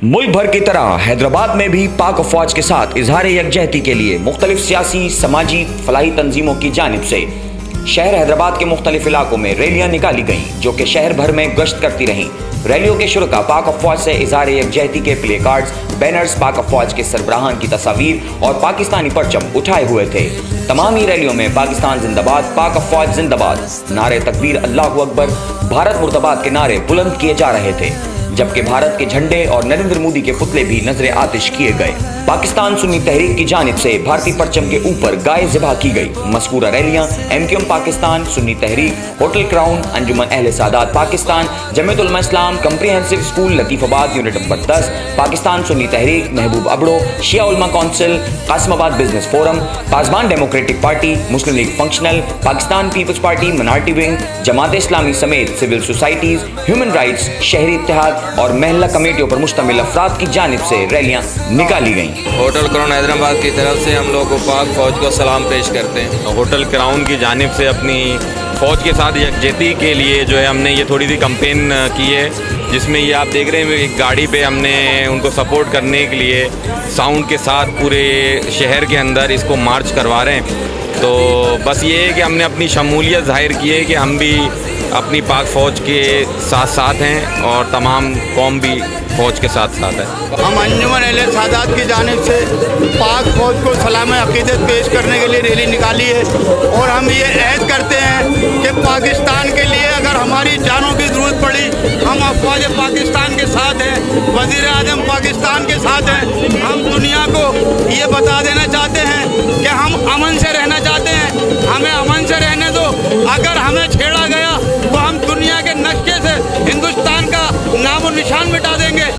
मुल्क भर की तरह हैदराबाद में भी पाक अफवाज के साथ इजहार यकजहती के लिए मुख्तलिफ सियासी समाजी फलाही तंजीमों की जानिब से शहर हैदराबाद के मुख्तलिफ इलाकों में रैलियां निकाली गईं जो कि शहर भर में गश्त करती रहीं। रैलियों के शुरका पाक अफवाज से इजहार यकजहती के प्ले कार्ड्स, बैनर्स, पाक अफवाज के सरबराहान की तस्वीर और पाकिस्तानी परचम उठाए हुए थे। तमाम ही रैलियों में पाकिस्तान जिंदाबाद, पाक अफवाज जिंदाबाद, नारे तकबीर, अल्लाहु अकबर, भारत मुर्तबाद के नारे बुलंद किए जा रहे थे, जबकि भारत के झंडे और नरेंद्र मोदी के पुतले भी नजर आतिश किए गए। पाकिस्तान सुन्नी तहरीक की जानिब से भारतीय परचम के ऊपर गाय ज़िबा की गई। मज़कूरा रैलियां MQM Pakistan, Sunni Tehreek, hotel crown, Anjuman Ahle Sadat Pakistan, Jamiat Ulema Islam, comprehensive school Latifabad unit number 10, Pakistan Sunni Tehreek, Mehboob Abro, Shia Ulema council, Qasimabad business forum, Pasban democratic party, Muslim league functional, Pakistan peoples party, minority wing, Jamaat Islami समेत सिविल सोसाइटीज, ह्यूमन राइट्स, शहरी इत्तेहाद और महल्ला कमेटियों पर मुश्तमिल अफराद की जानिब से रैलियां निकाली गईं। होटल क्राउन हैदराबाद की तरफ से हम लोग को पाक फ़ौज को सलाम पेश करते हैं। होटल क्राउन की जानिब से अपनी फ़ौज के साथ यकजहती के लिए जो है हमने ये थोड़ी सी कैंपेन की है, जिसमें ये आप देख रहे हैं एक गाड़ी पे हमने उनको सपोर्ट करने के लिए साउंड के साथ पूरे शहर के अंदर इसको मार्च करवा रहे हैं। तो बस ये है कि हमने अपनी शमूलियत ज़ाहिर की है कि हम भी अपनी पाक फ़ौज के साथ साथ हैं और तमाम कौम भी फ़ौज के साथ साथ है। हम अंजुमन अहले सादात की जानिब से पाक फ़ौज को सलाम अक़ीदत पेश करने के लिए रैली निकाली है और हम ये अहद करते हैं कि पाकिस्तान के लिए अगर हमारी जानों की ज़रूरत पड़ी, हम अफ़वाज पाकिस्तान के साथ हैं, वज़ीर आज़म पाकिस्तान के साथ हैं। हम दुनिया को ये बता देना चाहते हैं कि हम अमन से रहना चाहते हैं, हमें अमन से रहने दो। अगर हमें छेड़ा गया तो हम दुनिया के नक्शे से हिंदुस्तान का नामो निशान मिटा